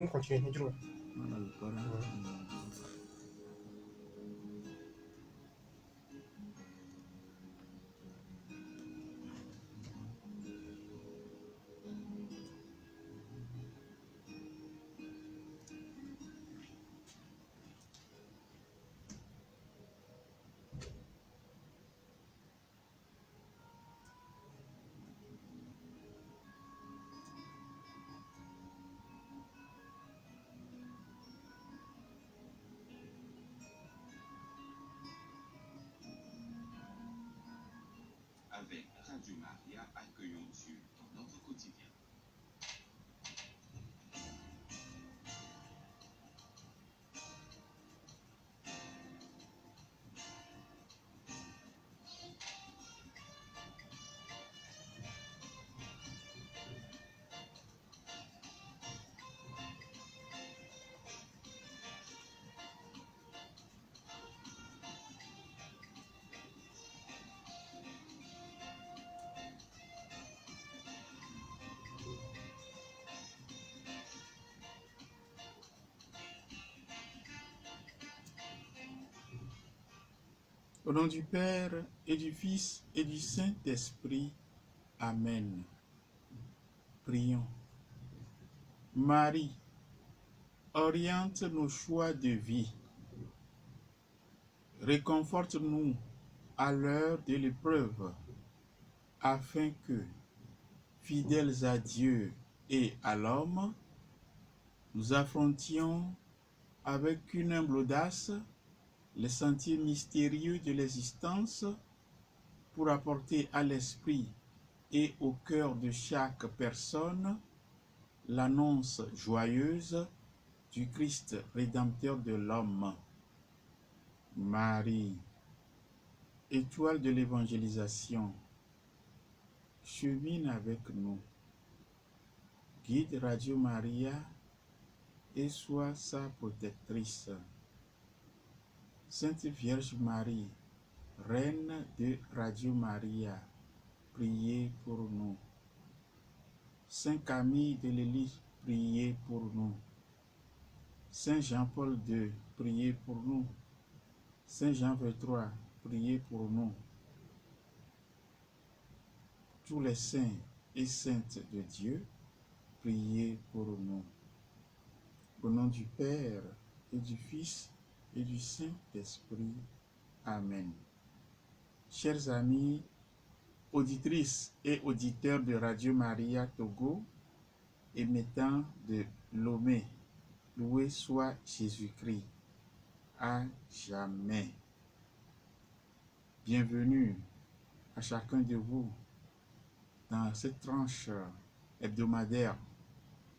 On continue, dis-le. Avec Radio Maria, accueillons Dieu dans notre quotidien. Au nom du Père et du Fils et du Saint-Esprit. Amen. Prions. Marie, oriente nos choix de vie. Réconforte-nous à l'heure de l'épreuve, afin que, fidèles à Dieu et à l'homme, nous affrontions avec une humble audace les sentiers mystérieux de l'existence pour apporter à l'esprit et au cœur de chaque personne l'annonce joyeuse du Christ rédempteur de l'homme. Marie, étoile de l'évangélisation, chemine avec nous. Guide Radio Maria et sois sa protectrice. Sainte Vierge Marie, Reine de Radio Maria, priez pour nous. Saint Camille de Lelystre, priez pour nous. Saint Jean-Paul II, priez pour nous. Saint Jean XXIII, priez pour nous. Tous les saints et saintes de Dieu, priez pour nous. Au nom du Père et du Fils et du Saint-Esprit. Amen. Chers amis, auditrices et auditeurs de Radio Maria Togo, émettant de Lomé, loué soit Jésus-Christ à jamais. Bienvenue à chacun de vous dans cette tranche hebdomadaire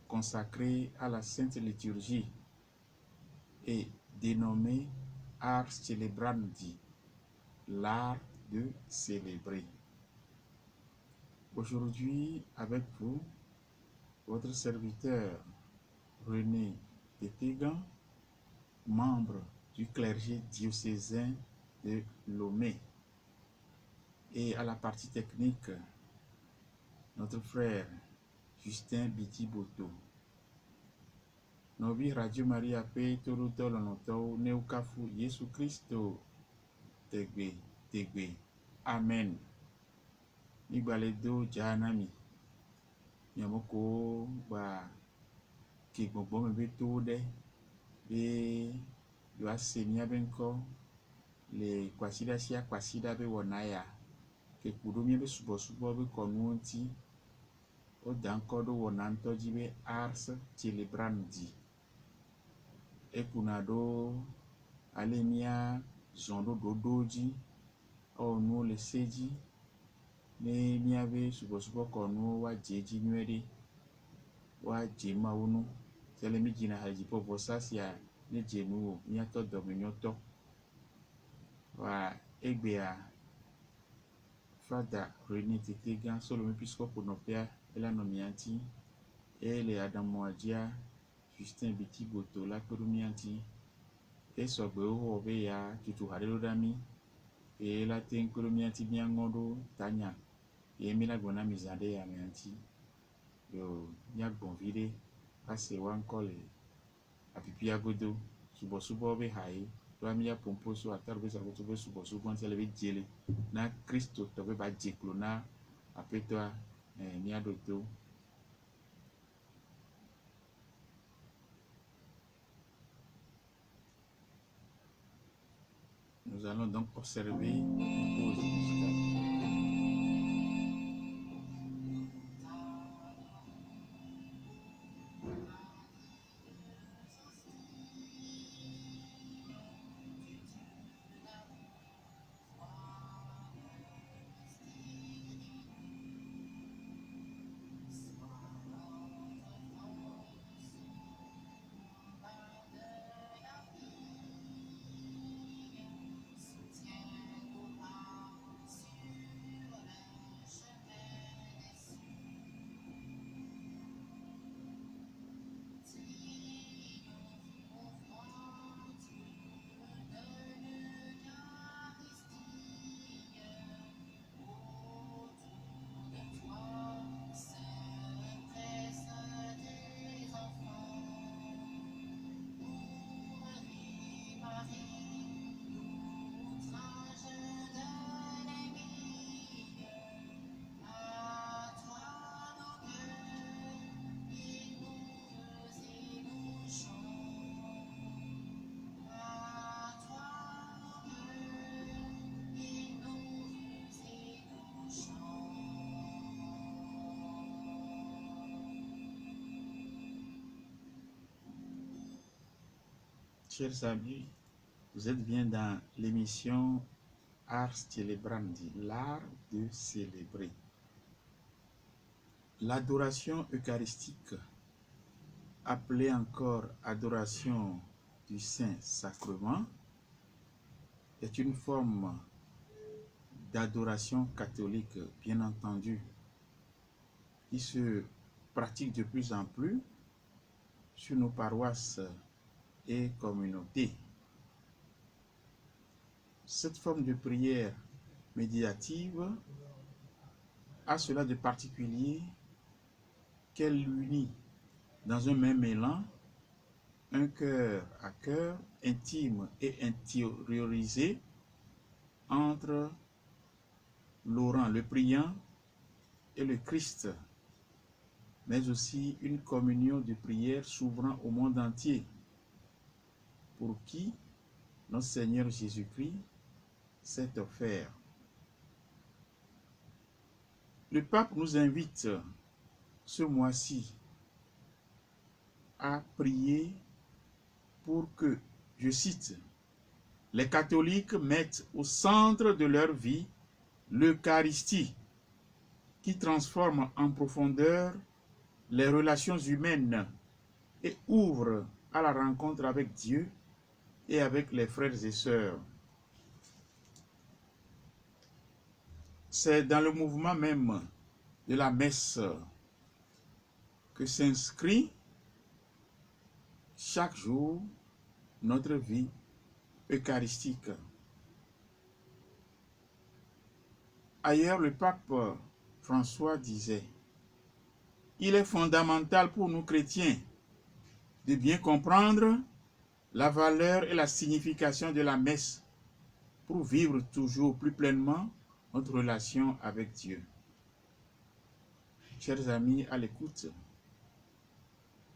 consacrée à la Sainte Liturgie et dénommée Ars Celebrandi, l'art de célébrer. Aujourd'hui, avec vous, votre serviteur René Tétégan, membre du clergé diocésain de Lomé, et à la partie technique, notre frère Justin Biti-Boto. Nobi Radio Maria Pe Toruto Lonoto Neukafu Yesu Christo Tegbe Tegbe. Amen. Nibaledo Janami. Yamoko ba Kigbogbo mebe to de be yo asenia benko le kwasida sia kwasida be wonaya ke kudumie be subo be konuonti o dankodo wonanto jibe Ars Celebrandi ekunado alemia zondo dodoji o no le seji ne miabe subo konu wa jeji nwede wa jema unu tele mi jina haji po vosasia ne jenu miato dominyoto wa egbea Fada René Tétégan solo episcopo nopea ela nomianti ele adamoadia Justin Biti-Boto la perumianti e sogbe o be ya tutu harelo dami e la ten perumianti biangondo tanya e mila gona mizade ya mianti yo nya bonvide ase wankole apipi agodo subo be hai to amia pompo so atar be sago to be subo ntele be jele na Kristo to be ba jeklo na apetwa ni adoto. Nous allons donc observer une pause musicale. Chers amis, vous êtes bien dans l'émission Ars Celebrandi, l'art de célébrer. L'adoration eucharistique, appelée encore adoration du Saint-Sacrement, est une forme d'adoration catholique, bien entendu, qui se pratique de plus en plus sur nos paroisses et communautés. Cette forme de prière médiative a cela de particulier qu'elle unit dans un même élan un cœur à cœur intime et intériorisé entre l'orant, le priant, et le Christ, mais aussi une communion de prière s'ouvrant au monde entier, pour qui notre Seigneur Jésus-Christ s'est offert. Le pape nous invite ce mois-ci à prier pour que, je cite, les catholiques mettent au centre de leur vie l'Eucharistie, qui transforme en profondeur les relations humaines et ouvre à la rencontre avec Dieu et avec les frères et sœurs. C'est dans le mouvement même de la messe que s'inscrit chaque jour notre vie eucharistique. Ailleurs, le pape François disait: il est fondamental pour nous chrétiens de bien comprendre la valeur et la signification de la messe pour vivre toujours plus pleinement notre relation avec Dieu. Chers amis à l'écoute,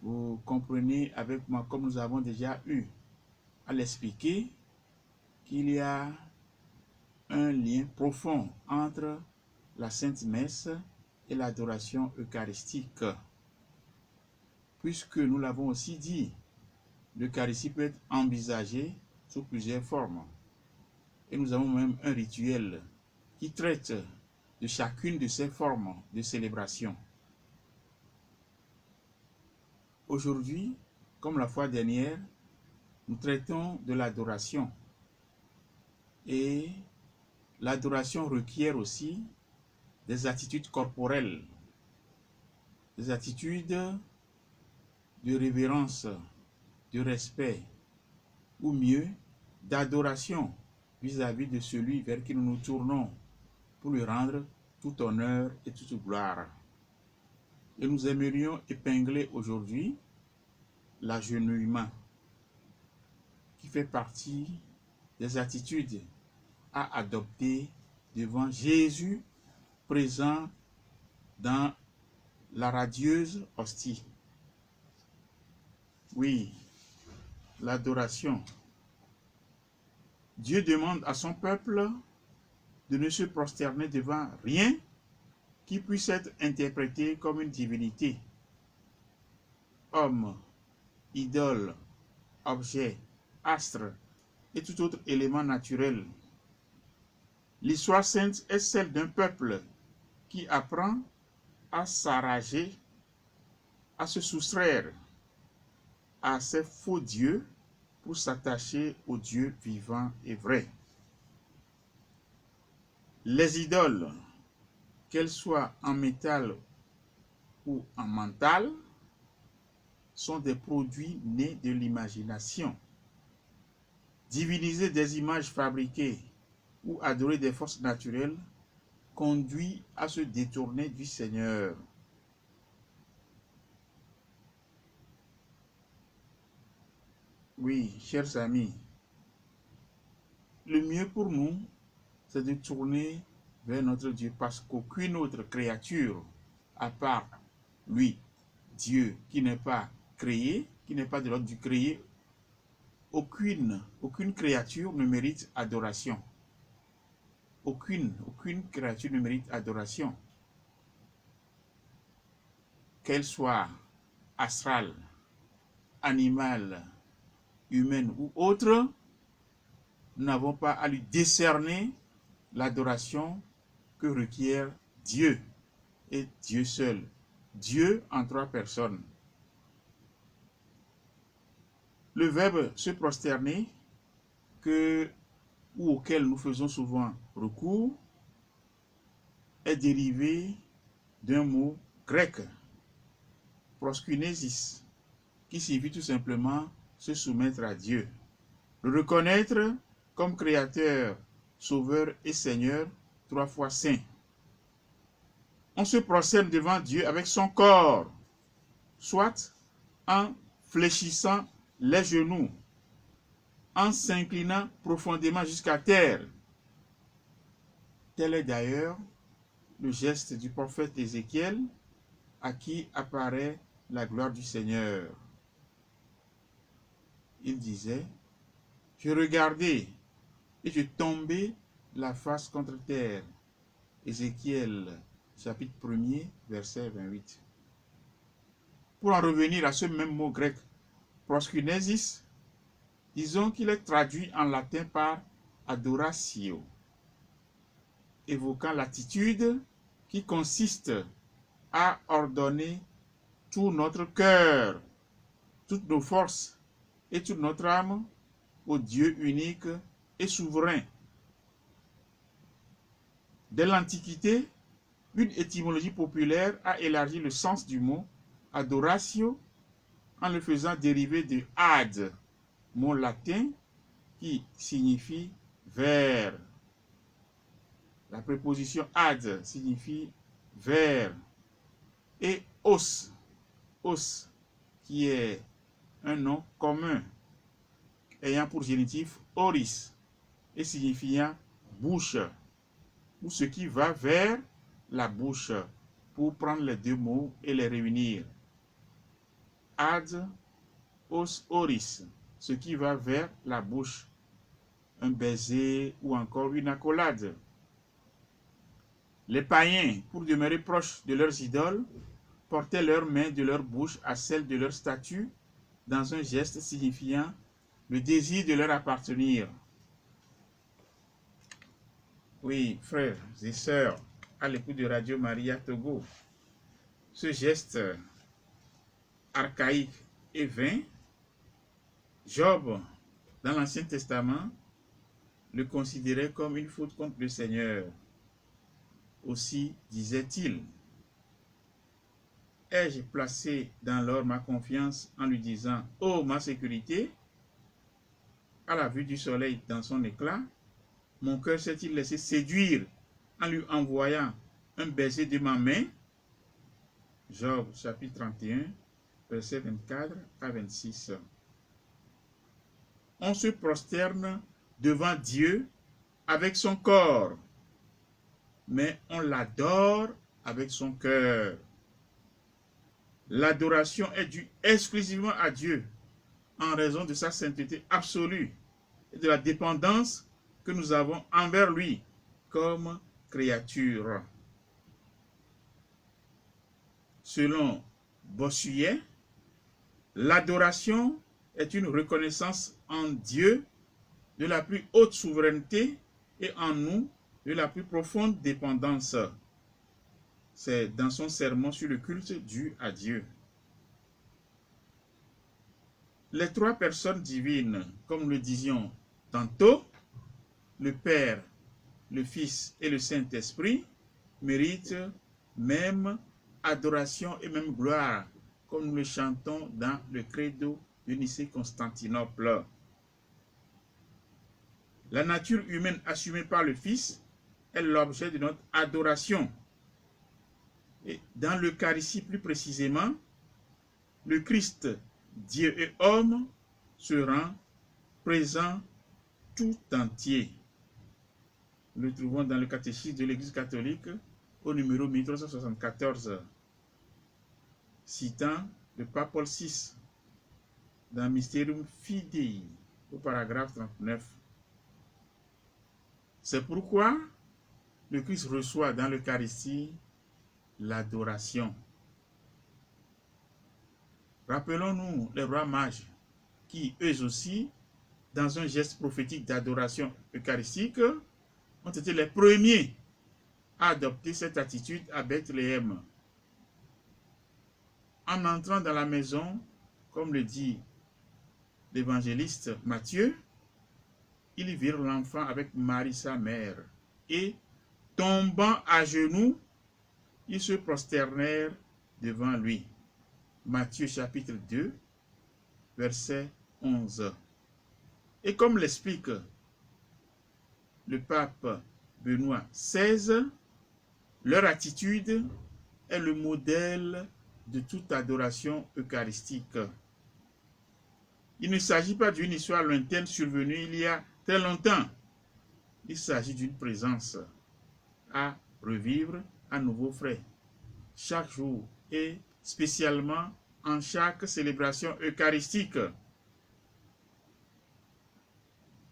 vous comprenez avec moi, comme nous avons déjà eu à l'expliquer, qu'il y a un lien profond entre la Sainte Messe et l'adoration eucharistique. Puisque nous l'avons aussi dit, l'Eucharistie peut être envisagée sous plusieurs formes. Et nous avons même un rituel qui traite de chacune de ces formes de célébration. Aujourd'hui, comme la fois dernière, nous traitons de l'adoration. Et l'adoration requiert aussi des attitudes corporelles, des attitudes de révérence, de respect, ou mieux, d'adoration vis-à-vis de celui vers qui nous nous tournons pour lui rendre tout honneur et toute gloire. Et nous aimerions épingler aujourd'hui l'agenouillement. fait partie des attitudes à adopter devant Jésus présent dans la radieuse hostie. Oui, l'adoration. Dieu demande à son peuple de ne se prosterner devant rien qui puisse être interprété comme une divinité. Homme, idole, objet, astre et tout autre élément naturel. L'histoire sainte est celle d'un peuple qui apprend à s'arrager, à se soustraire à ces faux dieux pour s'attacher au Dieu vivant et vrai. Les idoles, qu'elles soient en métal ou en mental, sont des produits nés de l'imagination. Diviniser des images fabriquées ou adorer des forces naturelles conduit à se détourner du Seigneur. Oui, chers amis, le mieux pour nous, c'est de tourner vers notre Dieu parce qu'aucune autre créature, à part lui, Dieu, qui n'est pas créé, qui n'est pas de l'ordre du créé, aucune créature ne mérite adoration. Aucune créature ne mérite adoration. Qu'elle soit astrale, animale, humaine ou autre, nous n'avons pas à lui décerner l'adoration que requiert Dieu et Dieu seul. Dieu en trois personnes. Le verbe se prosterner auquel nous faisons souvent recours est dérivé d'un mot grec, proskunesis, qui signifie tout simplement se soumettre à Dieu. Le reconnaître comme créateur, sauveur et seigneur, trois fois saint. On se prosterne devant Dieu avec son corps, soit en fléchissant les genoux, en s'inclinant profondément jusqu'à terre. Tel est d'ailleurs le geste du prophète Ézéchiel, à qui apparaît la gloire du Seigneur. Il disait, « Je regardais et je tombais la face contre terre. » Ézéchiel, chapitre 1er, verset 28. Pour en revenir à ce même mot grec, proskunesis, disons qu'il est traduit en latin par adoratio, évoquant l'attitude qui consiste à ordonner tout notre cœur, toutes nos forces et toute notre âme au Dieu unique et souverain. Dès l'Antiquité, une étymologie populaire a élargi le sens du mot adoratio en le faisant dériver de ad, mot latin qui signifie vers. La préposition ad signifie vers. Et os, qui est un nom commun ayant pour génitif oris et signifiant bouche, ou ce qui va vers la bouche, pour prendre les deux mots et les réunir. Ad, os, oris, ce qui va vers la bouche, un baiser ou encore une accolade. Les païens, pour demeurer proches de leurs idoles, portaient leurs mains de leur bouche à celle de leur statue dans un geste signifiant le désir de leur appartenir. Oui, frères et sœurs, à l'écoute de Radio Maria Togo, ce geste archaïque et vain, Job, dans l'Ancien Testament, le considérait comme une faute contre le Seigneur. Aussi disait-il, « Ai-je placé dans l'or ma confiance en lui disant, ô ma sécurité, à la vue du soleil dans son éclat, mon cœur s'est-il laissé séduire en lui envoyant un baiser de ma main ?» Job chapitre 31, versets 24 à 26. on se prosterne devant Dieu avec son corps, mais on l'adore avec son cœur. L'adoration est due exclusivement à Dieu en raison de sa sainteté absolue et de la dépendance que nous avons envers lui comme créature. Selon Bossuet, l'adoration est une reconnaissance en Dieu de la plus haute souveraineté et en nous de la plus profonde dépendance. C'est dans son sermon sur le culte dû à Dieu. Les trois personnes divines, comme nous le disions tantôt, le Père, le Fils et le Saint-Esprit, méritent même adoration et même gloire, comme nous le chantons dans le credo de Nicée-Constantinople. La nature humaine assumée par le Fils est l'objet de notre adoration. Et dans l'Eucharistie plus précisément, le Christ, Dieu et homme, se rend présent tout entier. Nous le trouvons dans le catéchisme de l'Église catholique au numéro 1374, citant le pape Paul VI dans Mysterium Fidei au paragraphe 39. C'est pourquoi le Christ reçoit dans l'Eucharistie l'adoration. Rappelons-nous les rois mages qui, eux aussi, dans un geste prophétique d'adoration eucharistique, ont été les premiers à adopter cette attitude à Bethléem. En entrant dans la maison, comme le dit l'évangéliste Matthieu, ils virent l'enfant avec Marie sa mère et, tombant à genoux, ils se prosternèrent devant lui. Matthieu chapitre 2, verset 11. Et comme l'explique le pape Benoît XVI, leur attitude est le modèle de toute adoration eucharistique. Il ne s'agit pas d'une histoire lointaine survenue il y a très longtemps. Il s'agit d'une présence à revivre à nouveau frais, chaque jour et spécialement en chaque célébration eucharistique.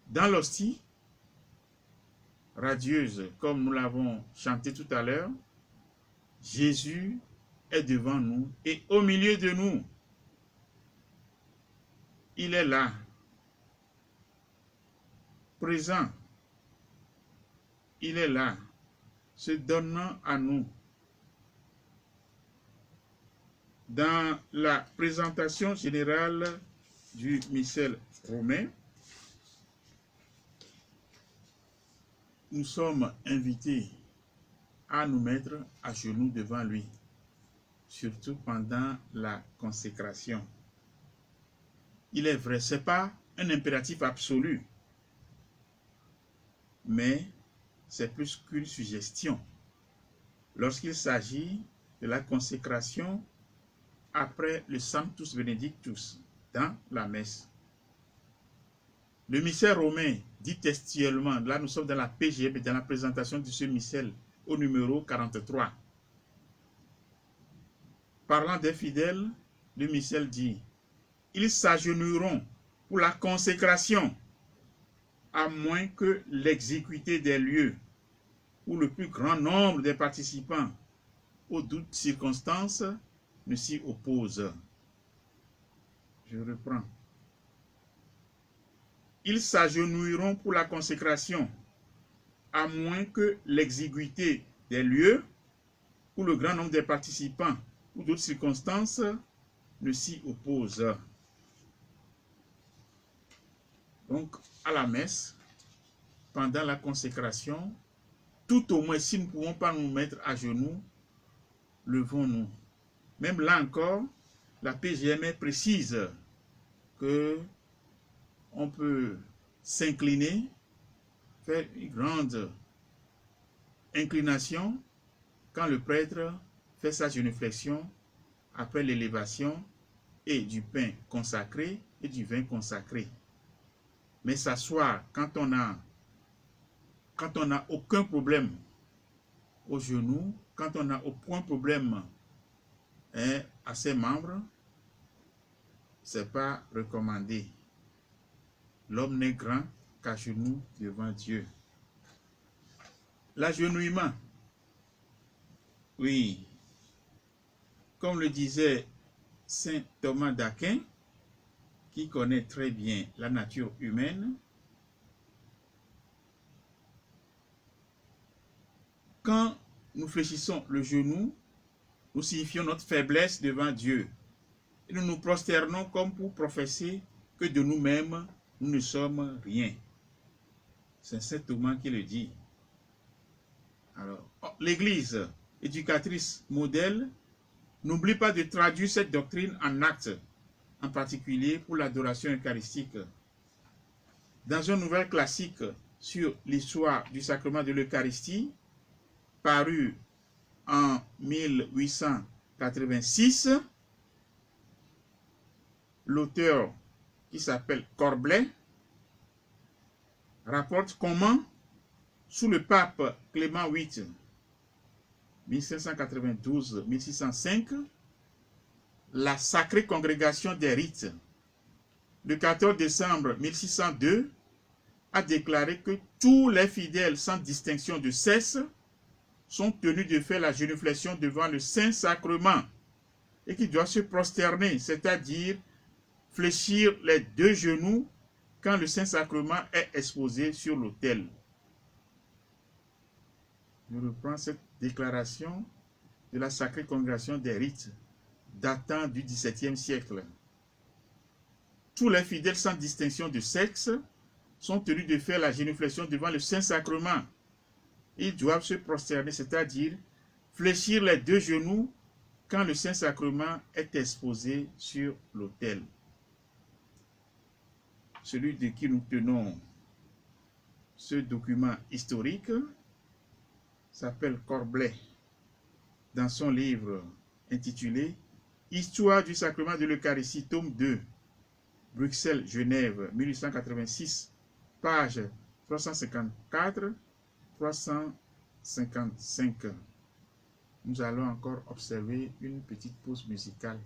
Dans l'hostie radieuse, comme nous l'avons chanté tout à l'heure, Jésus est devant nous et au milieu de nous. Il est là, présent. Il est là, se donnant à nous. Dans la présentation générale du missel romain, nous sommes invités à nous mettre à genoux devant lui, surtout pendant la consécration. Il est vrai, ce n'est pas un impératif absolu, mais c'est plus qu'une suggestion. Lorsqu'il s'agit de la consécration après le Sanctus Benedictus dans la messe. Le missel romain dit textuellement, là nous sommes dans la PGM et dans la présentation de ce missel au numéro 43. Parlant des fidèles, le missel dit: ils s'agenouilleront pour la consécration, à moins que l'exiguïté des lieux ou le plus grand nombre des participants aux doutes circonstances ne s'y oppose. Je reprends. Ils s'agenouilleront pour la consécration, à moins que l'exiguïté des lieux ou le grand nombre des participants ou d'autres circonstances ne s'y opposent. Donc, à la messe, pendant la consécration, tout au moins, si nous ne pouvons pas nous mettre à genoux, levons-nous. Même là encore, la PGM précise que on peut s'incliner, faire une grande inclination quand le prêtre fait sa génuflexion après l'élévation et du pain consacré et du vin consacré. Mais s'asseoir quand on n'a aucun problème au genou, quand on n'a aucun problème à ses membres, c'est pas recommandé. L'homme n'est grand qu'à genoux devant Dieu. L'agenouillement. Oui. Comme le disait saint Thomas d'Aquin, qui connaît très bien la nature humaine, quand nous fléchissons le genou, nous signifions notre faiblesse devant Dieu. Et nous nous prosternons comme pour professer que de nous-mêmes, nous ne sommes rien. C'est saint Thomas qui le dit. Alors, l'Église éducatrice modèle n'oublie pas de traduire cette doctrine en actes, en particulier pour l'adoration eucharistique. Dans un nouvel classique sur l'histoire du sacrement de l'Eucharistie, paru en 1886, l'auteur qui s'appelle Corblet rapporte comment, sous le pape Clément VIII, 1592-1605, la Sacrée Congrégation des Rites, le 14 décembre 1602, a déclaré que tous les fidèles, sans distinction de sexe, sont tenus de faire la génuflexion devant le Saint-Sacrement et qui doivent se prosterner, c'est-à-dire fléchir les deux genoux quand le Saint-Sacrement est exposé sur l'autel. Je reprends cette déclaration de la Sacrée Congrégation des Rites, datant du XVIIe siècle. Tous les fidèles sans distinction de sexe sont tenus de faire la génuflexion devant le Saint-Sacrement. Ils doivent se prosterner, c'est-à-dire fléchir les deux genoux quand le Saint-Sacrement est exposé sur l'autel. Celui de qui nous tenons ce document historique s'appelle Corblet, dans son livre intitulé « Histoire du sacrement de l'Eucharistie, tome 2, Bruxelles-Genève, 1886, page 354-355. » Nous allons encore observer une petite pause musicale.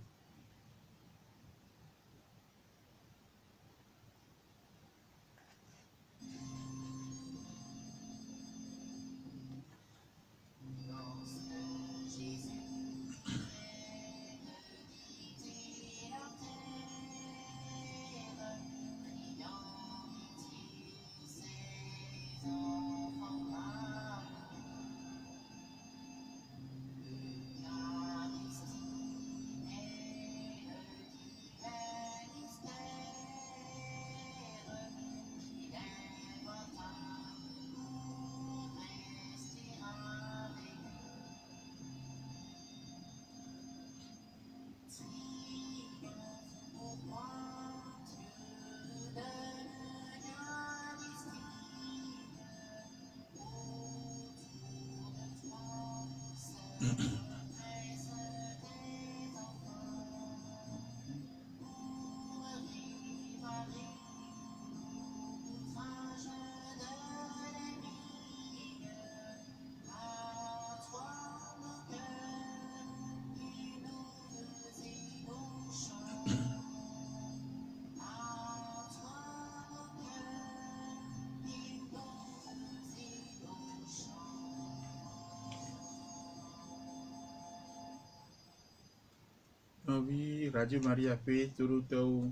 Oui, Radio Maria P, Torotau,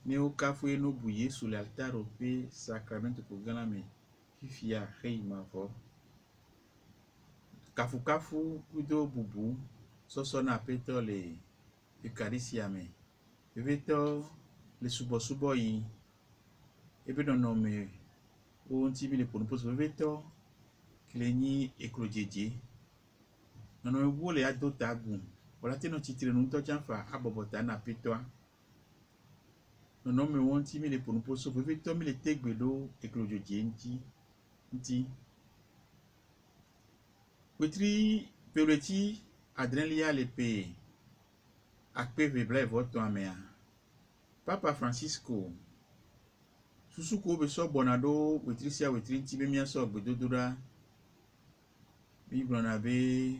Neo Café no Bouye sous l'altar au P, Sacramento Programme, Fifia, Rei Mavo. Kafu Kafu, Kudo Bubu, Sosona Peto le Eucharisiame. Veto le Subo yi, Ebe non nome, ou Ntimi le Ponopos Veto, Kleni Ekrojeje. Non ho le adotabu. Voilà te no titre non to janfa abobota na petoa. Non me wonti mi le ponuposo bebe to mi le tegbedo eklojoje nti. Petri peleti adrenlia le pe akpe veble voto amea. Papa Francisco susu ko be so bona do wetri sia wetri nti be mia so gbedodora bi blona be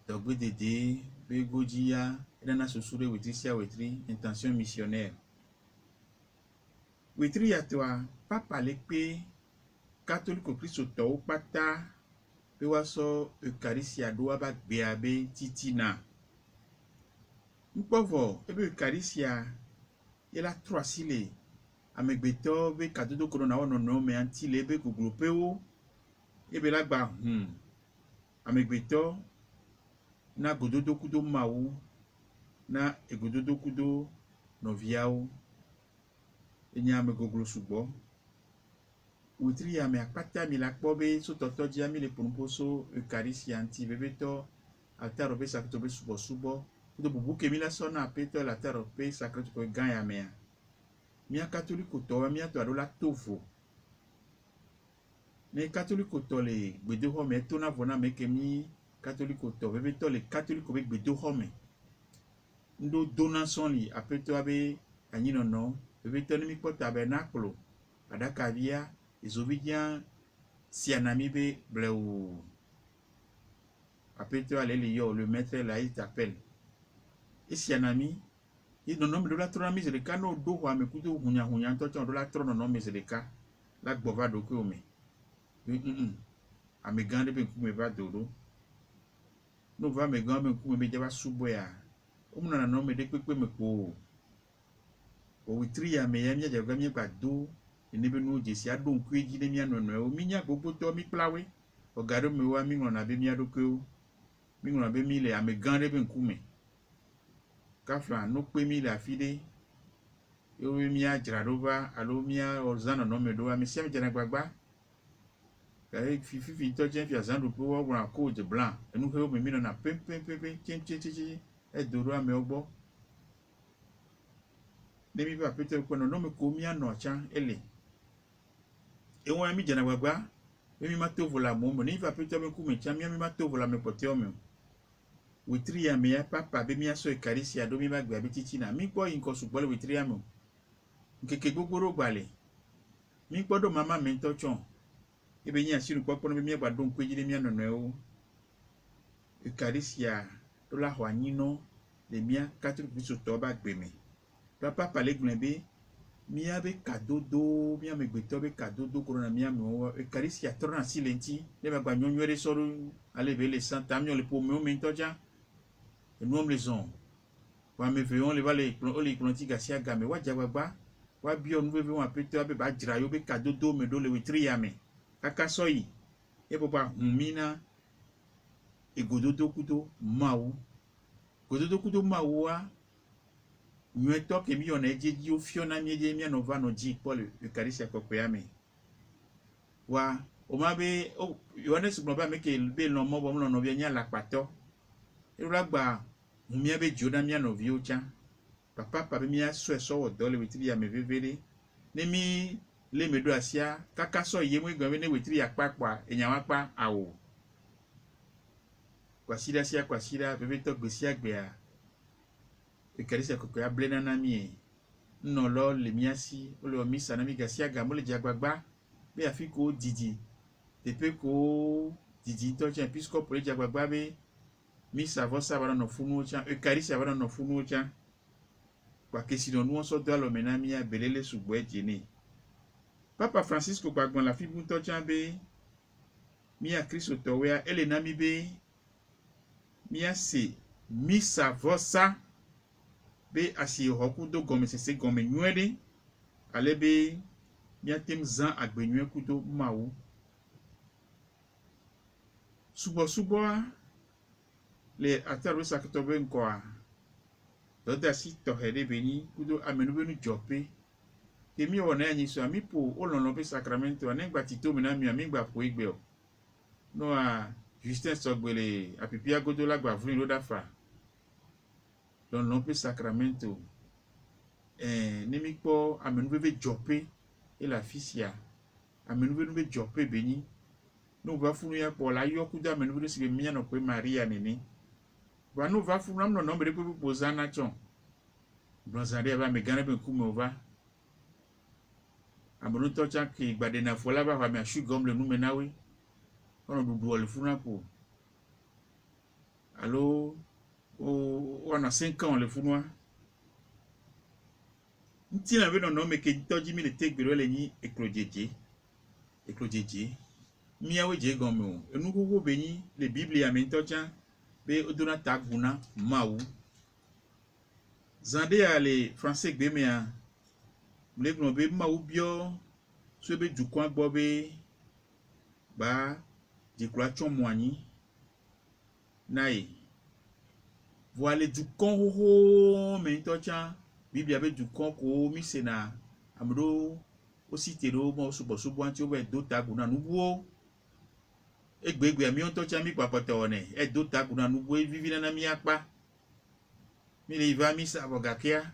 dogbe dede be gojia na susu de wetri sia wetri intention missionnaire wetri ya toi papa le pe catholique Christ to pata be wa so eucharistia do ba gbe abe titina mpovo ebe eucharistia yela 3 sile amegbeto be kadodo corona wono no me anti le be guglope o ebe la gba amegbeto na gododo kudo mawu na egododo kudo noviao enya amegoglo sugbo witri ya me akpata mi la kpo be so toto ji ami le ponposo eucharistia anti bebeto altaro be sakto be subo do bubu ke mi la sona peto la altaro be sakto ko gan ya me mia catholique to mia to adola tofu ne catholique to le gbedo ho me to na vona me ke mi catholique to be to le catholique be gbedo ho me ndo donation li apeto abe anyino no be to ni mi po tabernacle adaka via izovidia sianami be bleu apeto ale le yo le maître là il t'appelle et sianami il non me do la trona misérika no do ho amekuto hunya to do la trona no misérika la gbova do ko me amegande be ku me ba do no va me gambe ku me jaba subo ya omuna na no me de pepe me ko o witri ya me ya mi jaga mi gba do ni be no jesi adon ku eji ne mi anono o mi nya gbogbo to mi plawe o garo me wa mi ngona be mi adoko mi ngona be mi le amegande be ku me kafla no pe mi la fide yo mi ajradova alo mi ozana no me do mi sem jana gbagba kai fifi to jen fi azandu po wo ran ko de blanc enu he o mi no na pem chen e doro ame ogbo ne mi ba pete ko no me ko mi ano cha ele e won mi jana gbagba mi ma to vola mo ni va pete me ku me cha mi ma to vola me pote o me witri ya me ya papa be mi aso eucharistia do mi ba gba bi titi na mi gbo yin ko sugbo le witri ya mo nkeke gbogboro gbale mi gbodo mama mi to chon ebe yin asiru popo no mi gba don kweji le mi anono e o eucharistia do la ho anyino le mia catholique biso to ba gbe mi papa le gun be mi abe kadodo mi amegbeto be kadodo corona mi amo eucharistia trona silenti le ba gba nyonyo re soro ale be le santa mi o le po mi o mi to ja et nous les on wa me veillons les vale o le klonti gasia game wa jagbagba wa bi o nu veillons apeto abe ba jira yo be kadodo me do le witri ya me kaka soyi e papa humina e gododo kudo mawu wa nyeto ke mi ona ejeji o fiona mi eje mi anova no ji paul eucharistia kokwe ya me wa o ma be o yohanes gbo ba me ke be lo mo bo mo no bi nya la pato irula gba mi abe joda mi no vi ocha papa mi aso eso wo do le witri ya me vevere ne mi le medo asia kaka so ye mu gbe ne witri ya papa enya wa pa awo kwasida bebe to gbesia gbe a eucharistia kokko ya blena na mi no lo le mi asi o le mi sana mi gasia ga mo le jagbagba be afiko didi tepe ko didi to cha episcope le jagbagba be mi savo sabara no funu cha eucharistia sabara no funu cha kwa kesi no nuo so do lo menami ya belele sugbo ejeni papa francisco gbagbon la fibu to cha be mi a Kristo to we ele na mi be mi a se mi savo sa be asi hoku do gome se gome nwede ale be mi a tem zan agbenwe kudo mawu subo le ataro sakto be nko a doda si to hele beni kudo amenu benu jope temi wona anyi so ami po olonlo be sacramento anegba tito mi na mi amigba po igbe o no a Justin sogbele apipia godo la gba fun lo dafa don lo be sacramento nemi po amenu be jope e la fisia amenu be jope beni no va funu ya po la yo kudo amenu be si mi no pe Maria nini va no va funu am no nombre pe posana chon bronzare va me gane be ku me va Amono tocha ki gbade na fola ba fa me asu gom le nu menawe. Ono dudu le funa po. Allo on a 5 ans le funwa. Nti na be no me ke toji mi le tek biro le ni eklojeje. Miawe je gom o. Enu gogo be ni le Bible ya me tocha be odona taguna mawu. Zande ya le français gbe me a le gno be mawu bio so be dukwan gbo be ba déclaration moigny naï voilà du con ho mais tocha biblia be du con ko mi sena amdo aussi tero mo so anti o be do taguna nuwo egbegbe ami on tocha mi papote one e do taguna nuwo vivi na mi apa mi le va mi sa bogakia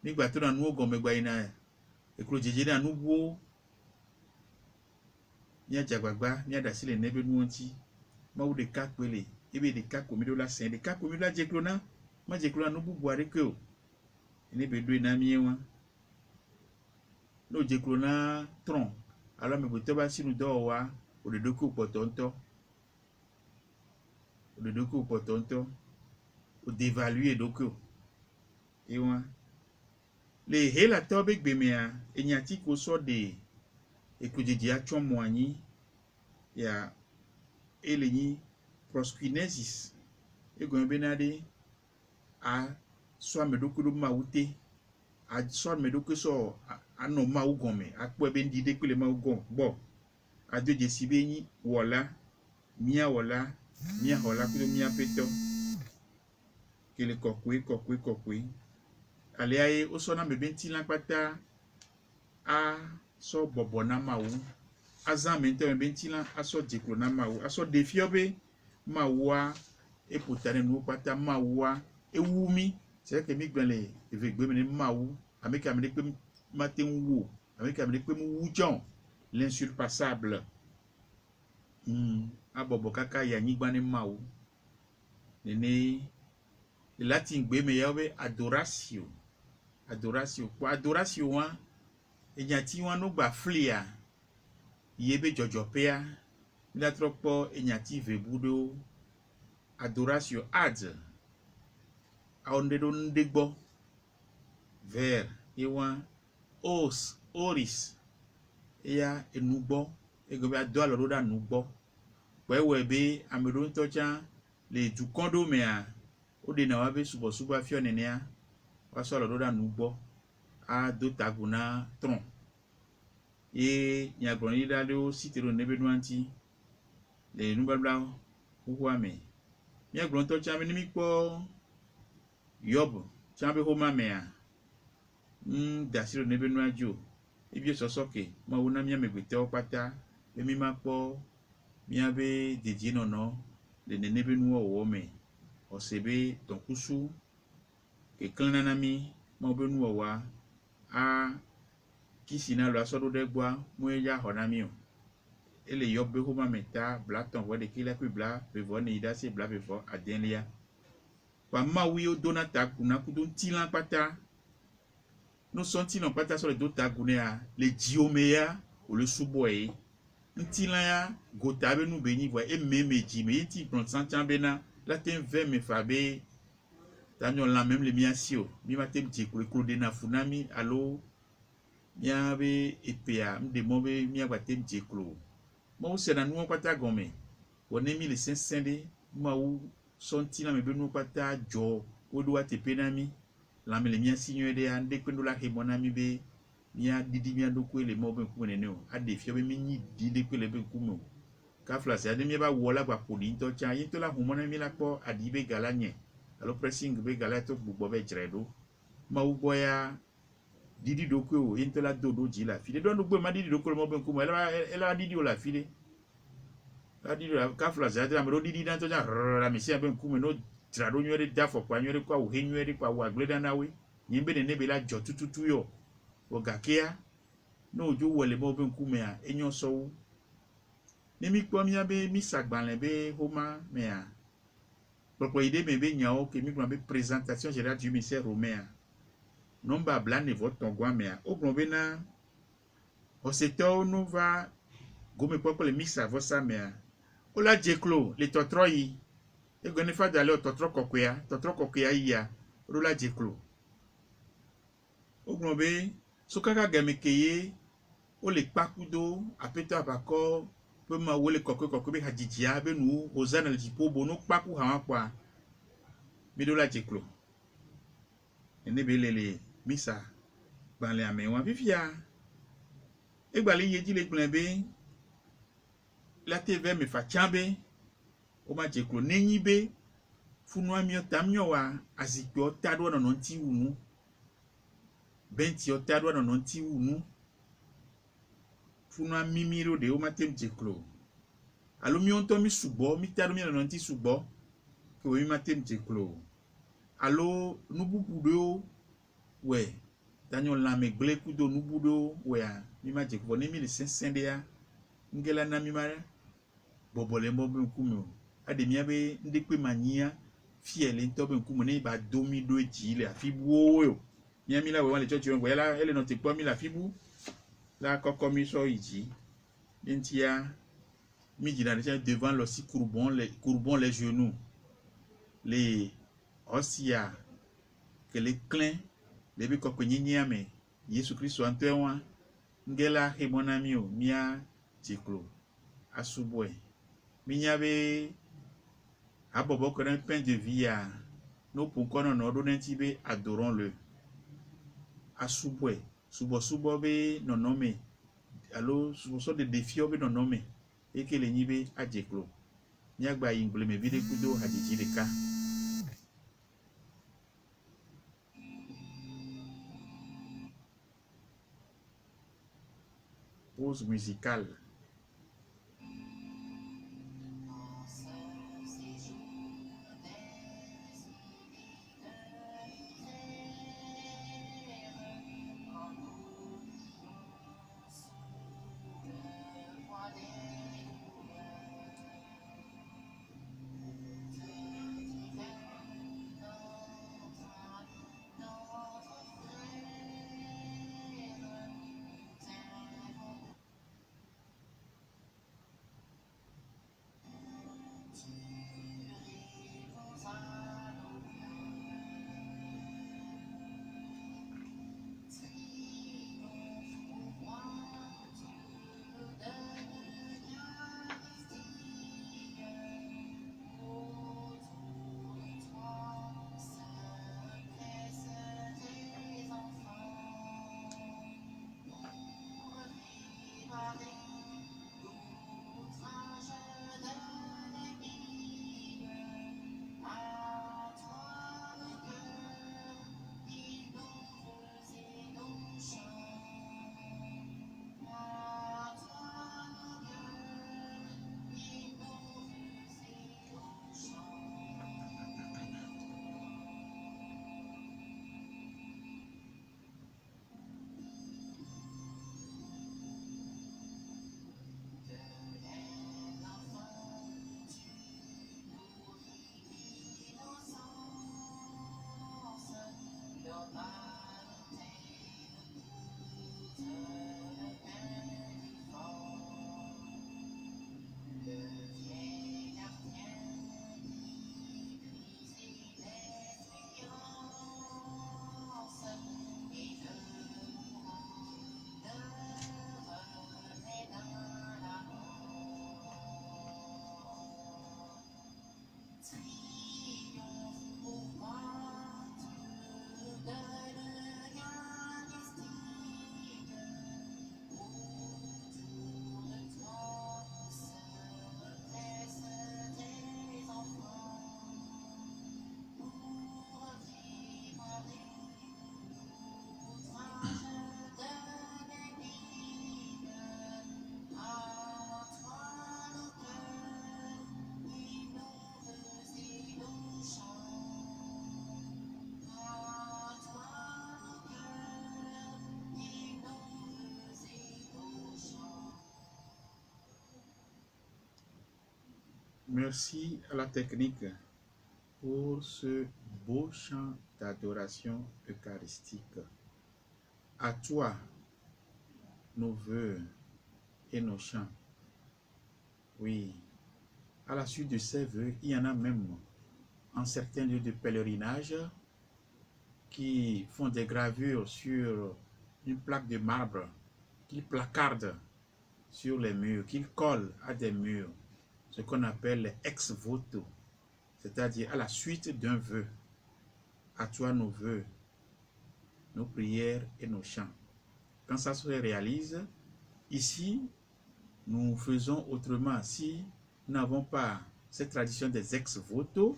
nígbà tó na nuwo gomegba ina eklo jeje na nuwo ni ajagbagba ni adasile nebe nuonti ma u de kakpele ebe de kakomido la sen de kakomido la jeklona ma jeklona no bubu areke o ni be do na miewa no jeklona tron alors me boto ba sinu do wa o de doku potonto o dévaluer doku e wa le hela tobe gbemea enyati ko so de ekojeje atwa moanyi ya elenyi proskynesis egon benade a so medoku do mawute a so medoku so ano mawugome akpo ebe ndi de pele mawugon bo ajoje sibenyi wola mia hola kudo mia peto kele kokwe ale aye o so na mebenti lampata a so bobo na mawu azan mente mebenti la aso jeklo na mawu aso defiobe mawua eputane nu pata mawua ewumi c'est que mi gbenle evegbe mi mawu ameka mi pe matin wo ameka mi pe mu wujon l'insurpassable abobo kaka ya nyigba ni mawu nene le latin gbe me yawe adoratio kwa adoratio wa enyati wa no gba flia yebe jojopea la tropo enyati vebudo adoratio ad aonde do ndegbo ver ewa oris ya enugbo egobe ado aloro da nugbo wewe be amedo ntocha le du kondo mea o de na wa be subo afio nenea wa so aloro da nugbo a do taguna tron e nyagroni da do sitero nebe nuanti le nubabla huame nyagron tocha me nimi po yob chambe homa mea dasiro nebe nuajo ibi sosoke ma wona mi amegbete opata be mi ma po mi abe deji nono le nebe nu owo me osebe tonkusu ke klana mi ma obe nu owa a kisina lo asodo de gba mu ya honami o ele yob be homa meta blaton wo de kila ku bla be vo ni dasi bla be vo adenlia pa ma wi o donata kuna ku don tilan pata no senti non pata so le dota gunea le diomea o le suboe ntila ya gota be nu be ni vo e memeji me ti prend santan bena la ten 20 me fabe tanyo la même le miasio mi matem ti ko de na funami allo mia be epea mde mo be mia batem ti klo mo se na nu pata gome woni mi le 500 de ma u senti na me be nu pata jo odo atepenami la me le mia signo de ande kwendo la hebona mi be mia didi mia do kwele mo be ku nene o ade fio be mi ni didi kwele be ku mo ka flase ade mi ba wola gba poli to cha yin to la humona mi la po adi be galanye alo pressing be galato gbugbo be jredo ma u boya didi do kwe o yin to la dodo ji la file do gbe ma didi do ko mo be ku mo ela didi o la file la didi ka flase ade am ro didi dan to ja la mi se be ku mo no trado nyere dafo kwa nyere kwa o henyere kwa wa gleda nawe nyimbe ne be la jo tututu yo o gakea no ojo wole mo be nkume a enyo so ni mi po mi abe mi sagbanle be homa me a popo ide me be nya o ke mi gba be présentation générale du ministère romain nomba bla ne vote tongwa me a o gbo be na Osetɔ nu va gome kpɔkpɔ le misa vɔsa mea, wola dze klo le tɔtrɔ yi. Egbe ne fa da le tɔtrɔ kɔkɔea yia, woɖo la dze klo. Wogblɔ be sokaka game ke ye wole kpakudo aƒetɔ abakɔ ƒe mawu le kɔkɔe be hadzidzi be nu Hosana le dziƒo bo no kpaku hã kpɔa, mi ɖo la dze klo. Ene be le misa gbalẽa me wa fifia. Egbalẽ ye dzi le gblẽ be la te ve me fa tsã be woma dze klo nenyi be funua miɔ ta miɔwa azikpiwo ta ɖo nɔnɔ ŋuti wu nu. Bentiwo ta ɖo nɔnɔ ŋuti wu nu. Funua mimi ɖo ɖe woma te dze klo. Alo miɔ ŋutɔ mi sugbɔ, mi ta ɖo mi nɔnɔ ŋuti sugbɔ, ke wo mi ma te dze klo. Alo nu bubu ɖewo wɔe, danyo lãme gblẽ kudo nu bubu ɖewo wɔea, mi ma dze klo. Ne mi le sesẽ ɖea, nge la na mi ma bɔbɔ le mɔ be ŋkume o. Aɖe mia be ŋɖekpe manyia fia le ŋutɔ be ŋkume ne ba do mi ɖo dzi le afi buwo o. Mia mi la wɔe le tsɔtsi wɔe la ele nɔ te kpɔ mi le afi bu la kɔkɔ mi sɔ yi dzi. Nentia mi dzina ɖe devant l'ossi courbons les genoux. Le osia ke le klẽ le be kɔkɔe nyenyea me Yesu Kristo ŋutɔe wa nge la xe mɔ na mi o, mia dze klo asubɔe. Minya be habɔbɔ kɔ ɖe pain de vie no ƒo ŋkɔ nɔnɔ ɖo ne ŋuti be adorons-le. Asubɔe, subɔsubɔ be nɔnɔme alo subɔsubɔ de defiɔ be nɔnɔme eke le nyi be adze klo. Miagba yi gbleme vi ɖe kudo hadzidzi ɖeka. Pause musicale. Merci à la technique pour ce beau chant d'adoration eucharistique. À toi, nos vœux et nos chants. Oui, à la suite de ces vœux, il y en a même en certains lieux de pèlerinage qui font des gravures sur une plaque de marbre, qu'ils placardent sur les murs, qu'ils collent à des murs, ce qu'on appelle les ex-voto, c'est-à-dire à la suite d'un vœu. À toi nos vœux, nos prières et nos chants. Quand ça se réalise, ici, nous faisons autrement. Si nous n'avons pas cette tradition des ex-voto,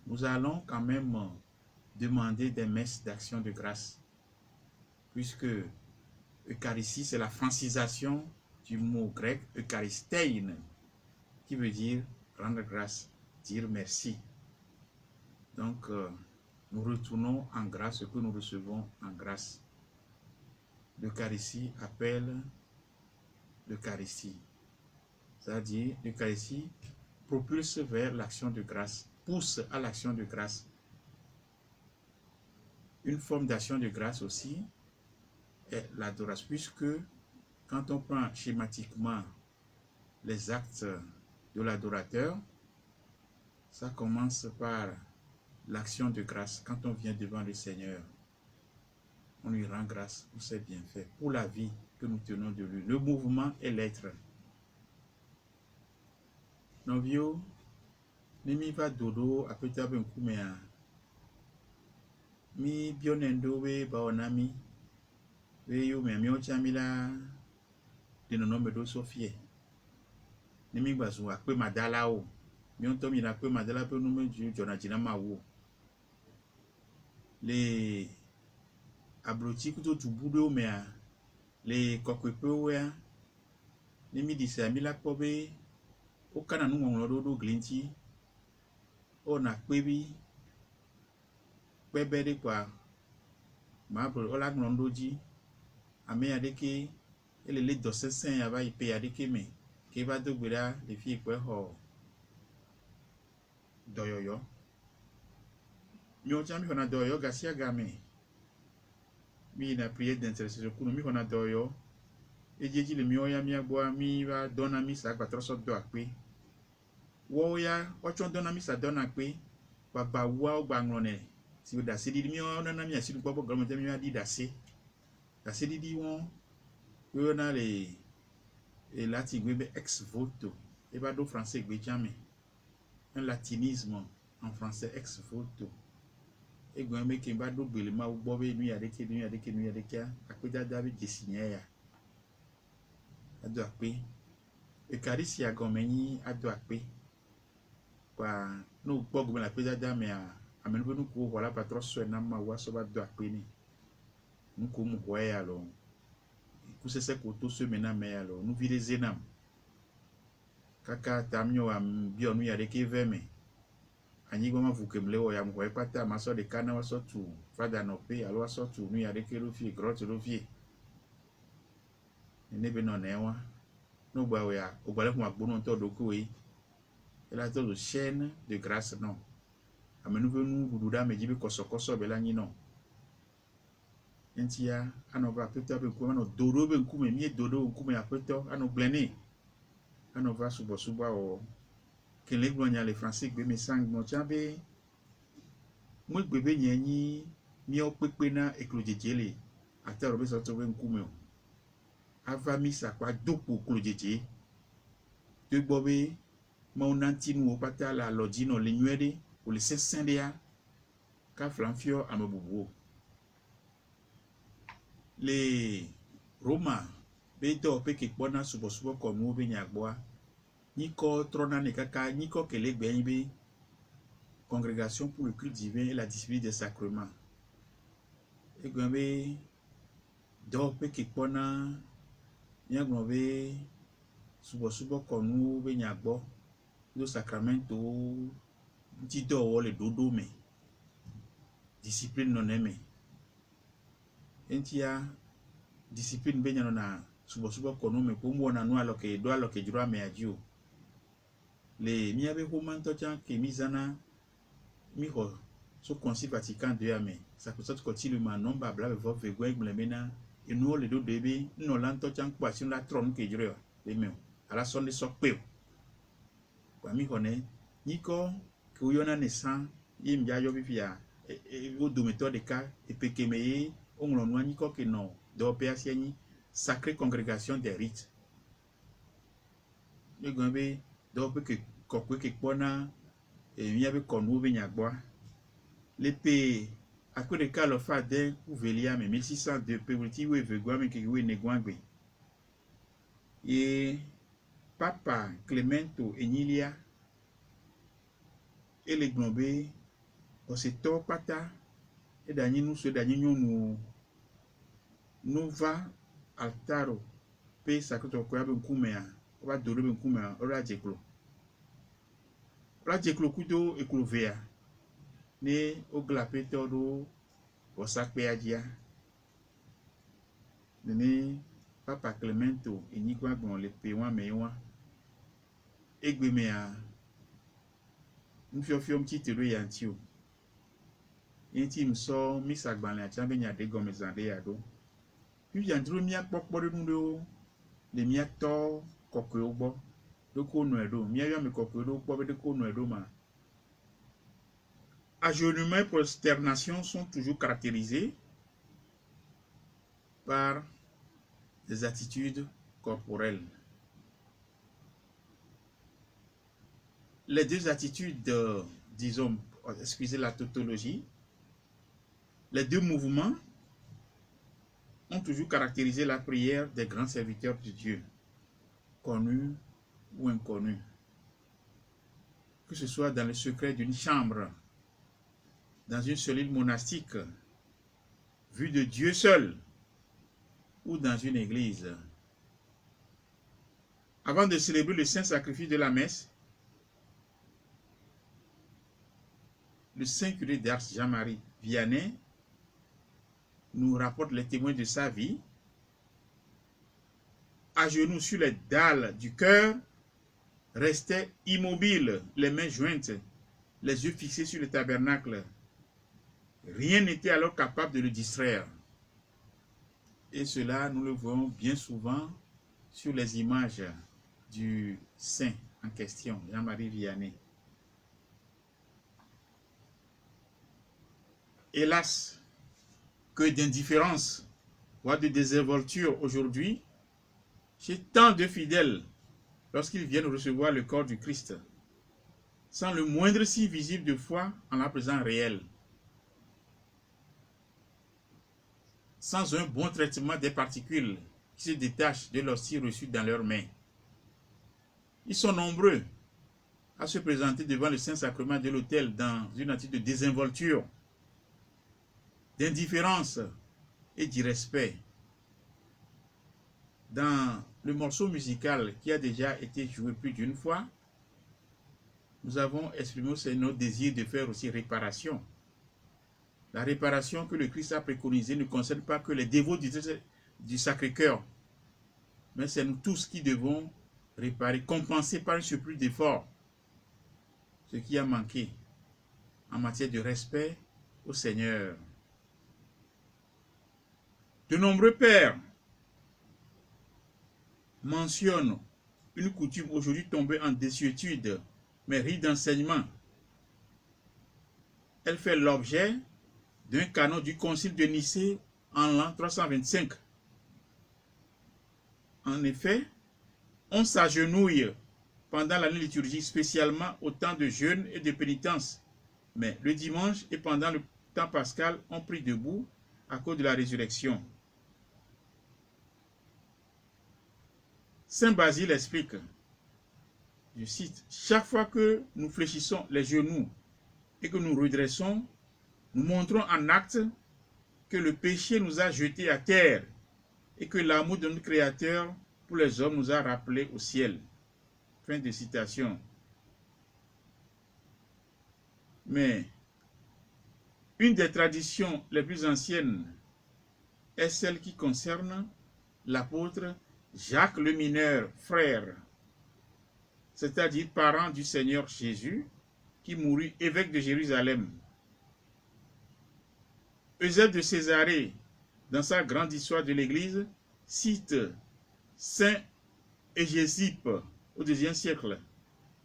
nous allons quand même demander des messes d'action de grâce. Puisque Eucharistie, c'est la francisation du mot grec Eucharistein, qui veut dire rendre grâce, dire merci. Donc, nous retournons en grâce ce que nous recevons en grâce. L'Eucharistie appelle l'Eucharistie. C'est-à-dire, l'Eucharistie propulse vers l'action de grâce, pousse à l'action de grâce. Une forme d'action de grâce aussi est l'adoration, puisque quand on prend schématiquement les actes de l'adorateur, ça commence par l'action de grâce. Quand on vient devant le Seigneur, on lui rend grâce pour ses bienfaits, pour la vie que nous tenons de lui. Le mouvement est l'être. Novio, nimi va dodo apeta benkumea. Mi bionendo we baonami. We yo me chamila de no nome do Sofie. Nimi bazu akpe madala o. Mi on tomi na akpe madala pe nume ju jona jina ma wo. Le abloti kuto tubudo mea. Le kokwepe wea. Nimi dise amila kobe. O kana nu ngolo do glinti. O na kwebi. Kwebede kwa. Ma bro ola gnondo ame adeke elele dosesen yaba ipe adeke me ke ba dogbera le fi ipe ho doyoyo mi o jami hona doyoyo gasia game mi na prière d'intercession kunu mi hona doyoyo ejeji le mi oya mi agbo mi va dona mi sa gba troso do ape wo ya ocho dona mi sa dona ape baba wa o gba nrone si o da se di mi o na mi asiru popo gomo te mi ma di da se di won we na le lati gbe ex voto e ba do français gbe jamais un latinisme en français ex voto e gbe me ke ba do gbele ma gbo be nu ya de ke apeda da be jesinya ya ado ape Eucharistie agomeni ado ape kwa no gbo gbe la apeda da me amenu be nu ko wala patro so na ma wa so ba do ape ni nko mu ko ya lo kusese koto se mena me ya lo nu vide zenam kaka tamyo am bio nu ya de ke veme anyi goma vukemle o ya mko epata maso de kana waso tu fada no pe alo waso tu nu ya de ke lo fi grotte lo fi ne be no newa no gba o ya o gbale fun agbono to do ko yi ela to lo chaîne de grâce non amenu venu gududa meji be koso be la nyi no entia anova peto be ko no dodo be nkume mi dodo nkume apeto ano glene anova subo o kele glonya le français gbe mi sang mo chabe mo gbe be nyi mi o pepe na eklojejele atero be so to be nkume o ava mi sa kwa dopo klojeje to gbo be mo nantinu o pata la lodino le nwede o le sesendea ka flanfio amabubu le Roma be do pe ke pona subo ko mu be nyagboa ni ko trona ne kaka ni ko kele gbe yin be congrégation pour le culte divin et la discipline des sacrements e gbe be do pe ke pona nyagbo be subo ko mu be nyagbo do sacramento ti do wo le dodo me discipline non eme entia discipline be nyano na subo ko no me ko mo na no alo ke jura me ajio le mi ave ko man to chan ke mi zana mi ho so concile Vatican II ame ça peut être continue ma non babla be vo vegwe mena et nous les deux bébés nous l'entendons quoi sur la trône que je les mêmes à la sonde so peu kwa mi connaît ni ko que y en a naissant yim ya yo bifia et au dometeur de cas et pekemeye on l'on ni ko que non do PACNI sacrée congrégation des rites le gombe do pe que kokwe que bona et mi avait konu be nyagboa les pays à quoi de cas le fait d'un ou velia mais 1602 petit ou vegwa mais qui ou negwangbe et Papa Clemento Enilia et les globés au secteur pata et d'année nous ce dernier nous va altaro pe sakoto kwa ben kumea va dolo ben kumea ora jeklo kudo e klovea ne o glape todo o sakpe adia ne Papa Clemento Enigua bon le pewa mewa egbemea nous fiom titre yantio intim so misagbanle achambe nya de gomezande yado puis yandro mi akpokpo de nudo le mi acto kokwe ogbo de ko no edo mi ayo mi kokwe do ogbo de ko no edo ma agenouillement et prosternation sont toujours caractérisés par des attitudes corporelles. Les deux attitudes, disons, excusez la tautologie, les deux mouvements ont toujours caractérisé la prière des grands serviteurs de Dieu, connus ou inconnus. Que ce soit dans le secret d'une chambre, dans une cellule monastique, vue de Dieu seul, ou dans une église. Avant de célébrer le saint sacrifice de la messe, le saint curé d'Ars Jean-Marie Vianney nous rapporte les témoins de sa vie. À genoux sur les dalles du cœur, restait immobile, les mains jointes, les yeux fixés sur le tabernacle. Rien n'était alors capable de le distraire. Et cela, nous le voyons bien souvent sur les images du saint en question, Jean-Marie Vianney. Hélas, que d'indifférence, voire de désinvolture aujourd'hui, chez tant de fidèles, lorsqu'ils viennent recevoir le corps du Christ, sans le moindre signe visible de foi en la présence réelle, sans un bon traitement des particules qui se détachent de l'hostie reçue dans leurs mains. Ils sont nombreux à se présenter devant le Saint-Sacrement de l'autel dans une attitude de désinvolture, d'indifférence et d'irrespect. Dans le morceau musical qui a déjà été joué plus d'une fois, nous avons exprimé aussi notre désir de faire aussi réparation. La réparation que le Christ a préconisée ne concerne pas que les dévots du Sacré-Cœur, mais c'est nous tous qui devons réparer, compenser par un surplus d'efforts ce qui a manqué en matière de respect au Seigneur. De nombreux pères mentionnent une coutume aujourd'hui tombée en désuétude, mais riche d'enseignement. Elle fait l'objet d'un canon du Concile de Nicée en l'an 325. En effet, on s'agenouille pendant l'année liturgique, spécialement au temps de jeûne et de pénitence, mais le dimanche et pendant le temps pascal, on prie debout à cause de la résurrection. Saint Basile explique, je cite, « Chaque fois que nous fléchissons les genoux et que nous redressons, nous montrons en acte que le péché nous a jetés à terre et que l'amour de notre Créateur pour les hommes nous a rappelés au ciel. » Fin de citation. Mais une des traditions les plus anciennes est celle qui concerne l'apôtre Jacques le Mineur, frère, c'est-à-dire parent du Seigneur Jésus, qui mourut évêque de Jérusalem. Eusèbe de Césarée dans sa grande histoire de l'Église, cite Saint Hégésippe au IIe siècle,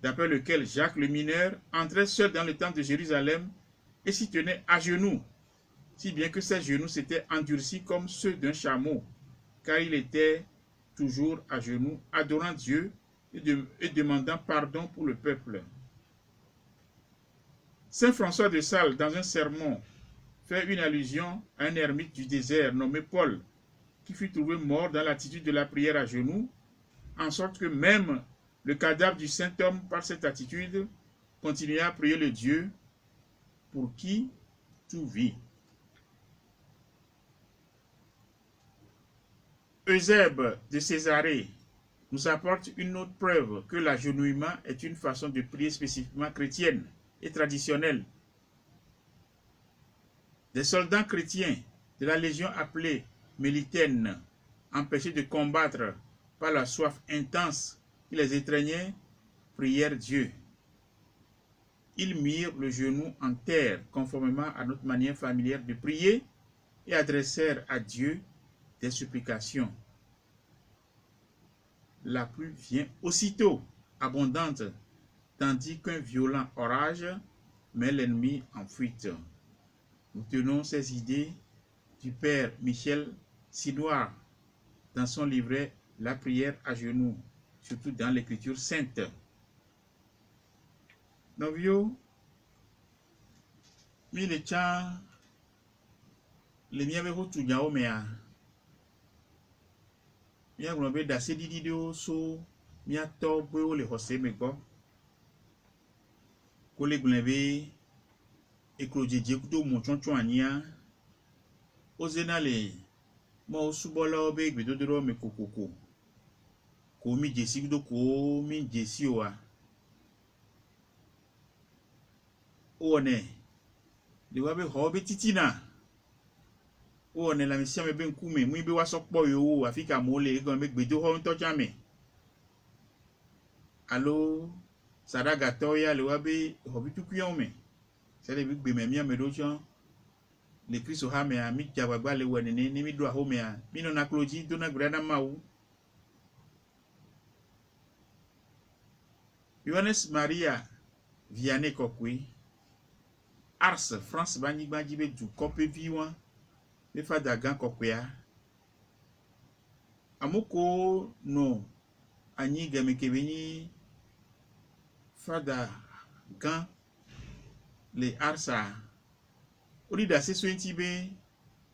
d'après lequel Jacques le mineur entrait seul dans le temple de Jérusalem et s'y tenait à genoux, si bien que ses genoux s'étaient endurcis comme ceux d'un chameau, car il était toujours à genoux, adorant Dieu et demandant pardon pour le peuple. Saint François de Sales, dans un sermon, fait une allusion à un ermite du désert nommé Paul, qui fut trouvé mort dans l'attitude de la prière à genoux, en sorte que même le cadavre du saint homme, par cette attitude, continuait à prier le Dieu pour qui tout vit. Eusèbe de Césarée nous apporte une autre preuve que l'agenouillement est une façon de prier spécifiquement chrétienne et traditionnelle. Des soldats chrétiens de la légion appelée Mélitène, empêchés de combattre par la soif intense qui les étreignait, prièrent Dieu. Ils mirent le genou en terre conformément à notre manière familière de prier et adressèrent à Dieu des supplications. La pluie vient aussitôt, abondante, tandis qu'un violent orage met l'ennemi en fuite. Nous tenons ces idées du père Michel Sinoir dans son livret La prière à genoux, surtout dans l'écriture sainte. Novio, mi le cha le miabe hotu nyao mea. Mia gbe da se didi o so mia to gbe o le hose me gbo. Ko le gblebe eklojeje ku to mo chonchon ania. O zena le mo subola obe gbe dodoro me kokoko. Ko mi jesi do ko mi jesi o a. O ne le wa be ho be titina. O ne la mission me be nkume mu be wa sokpo yo afika mo le gan me gbedo ho nto jame. Allo sadaga toya le wa be ho bi tukuya me. Se le bi gbe me mi me do chan. Le Christ ha me a mi jabagba le wene ni mi do a ho me a. Mi no na kloji do na grada mawu. Johannes Maria Vianney Kokwe Ars France banyi be du kope viwan le fada gan kokwea amoko no anyi game kebeni fada gan le arsa orida se so enti be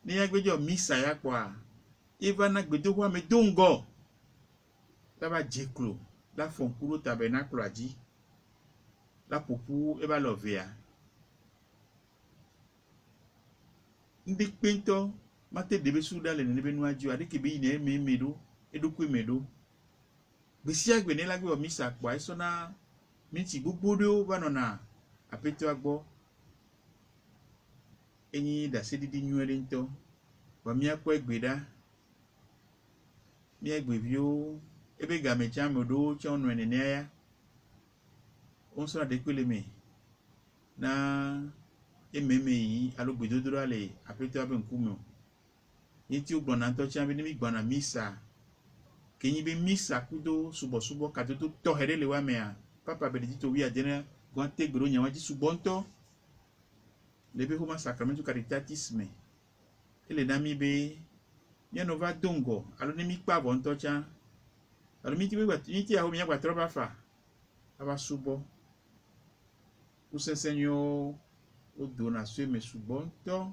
ni agbejo misa ya kwa eva na gbedo kwa me dongo taba jeklo la fonkuro tabernacle aji la popu eba lovea ndi pento mate debe suda le nebe nuaju adike be ine me medo edukwe medo besi agbe ne lagbe o misa kwa eso na minti gbogbo do ba no na apeto agbo enyi da se didi nyuere nto ba mi akwa egbeda mi egbe bio ebe ga me chamo do chono ene ya on so na de kwele me na ememe yi alogbedodo ale apeto abe nkume yiti ogbona nto chambe ni mi gbona misa kenyi be misa kudo subo katoto to here le wa me a papa benedito wi adena gwante gbero nyawa ji subonto lebe homa sacramento caritatisme ele na mi be ya no va dongo alo ni mi pa bo nto cha alo mi ti be yiti a ho mi ya kwatro ba fa aba subo usensenyo o donation me subonto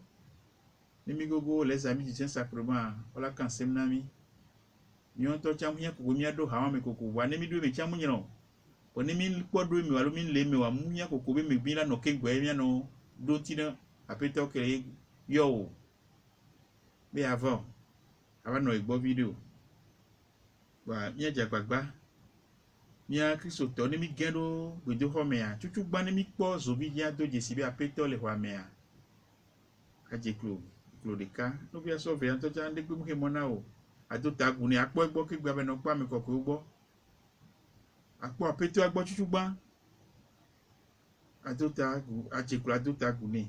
nimi gogo les amis du Saint-Sacrement ola kansem nami nyon to chamu nya ko mi ado hawa me koko wa nimi do me chamu nyino o nimi kwodo mi walo mi le me wa mu nya koko be me bi la no kengwe mi no do tina apeto ke yo be avant no igbo video wa mi aja gbagba mi a Kristo to nimi gendo gbedo ho me a chuchu gba nimi po zo bi ya do je si be apeto le wa me a aje Clodeka no bi aso ve anto cha ndegbe mu he mona o adota gun ni apo egbo ke gba be no pa mi koko ugbo apo apeto agbo chuchu gba adota gun aje Clodota gun ni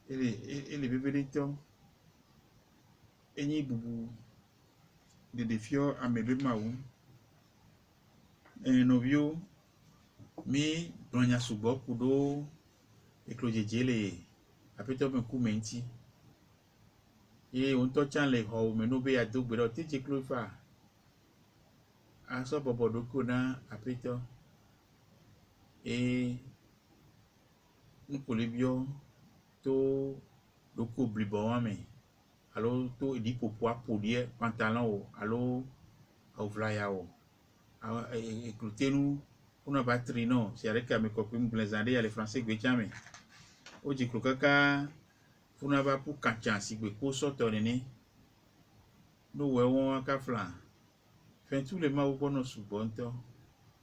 ele bebere to enyi bubu de defio amebe mawu novio mi bronya subo kudo eklojejele apito me ku menti ye on to chan le ho me no be adogbe ro tije klofa aso bobo doko na apito e nkolebio to doko blibo ame alo to di popo apodie pantalon o alo au vlaya o eklotenu una batterie no si areka me ko pim blezande ya le français gwechame o ji klokaka funa ba pu kanchan si gbe ko soto nene no we won ka flan fen tous les ma wo bono su bonto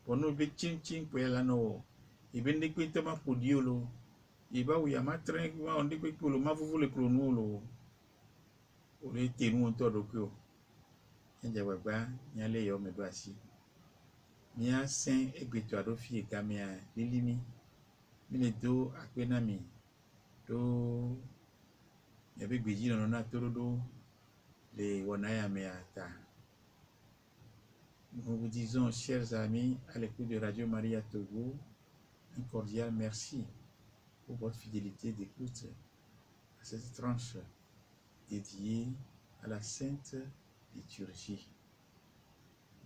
bono be chin chin pe la no ibe ndi pe to ma podiolo iba wu ya ma tren wa on ndi pe polo ma fufu le kronu lo o le tenu on to dokyo enja gbagba nya le yo me do asi mia sen egbeto adofi egamia lilimi mi le do akpena mi do ebe gbeji no na torodo le wonaya me ata. Nous vous disons, chers amis, à l'écoute de Radio Maria Togo, un cordial merci pour votre fidélité d'écoute à cette tranche dédiée à la Sainte Liturgie.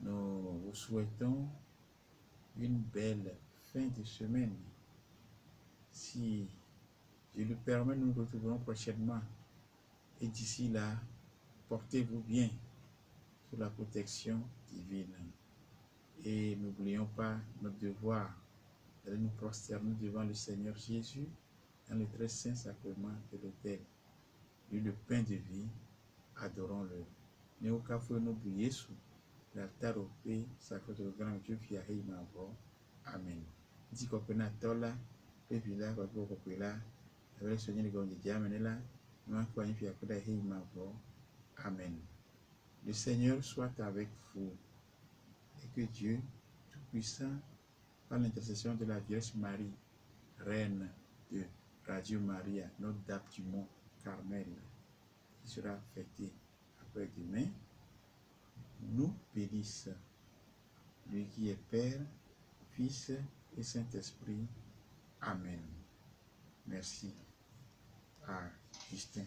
Nous vous souhaitons une belle fin de semaine. Si Dieu le permet, nous nous retrouverons prochainement. Et d'ici là, portez-vous bien sous la protection divine. Et n'oublions pas notre devoir d'aller nous prosterner devant le Seigneur Jésus dans le très saint sacrement de l'autel. Lui, le pain de vie, adorons-le. Néocafu nobu Yesu, l'altar au paix, sacré de grand Dieu, fiahe imavo. Amen. Dit kopena tola, pevila, kopela, avec le Seigneur de grand Dieu, amenela, nous accompagnons fiakoda he imavo. Amen. Le Seigneur soit avec vous et que Dieu Tout-Puissant, par l'intercession de la Vierge Marie, Reine de Radio Maria, Notre Dame du Mont Carmel, qui sera fêtée après-demain, nous bénisse, lui qui est Père, Fils et Saint-Esprit. Amen. Merci à Justin.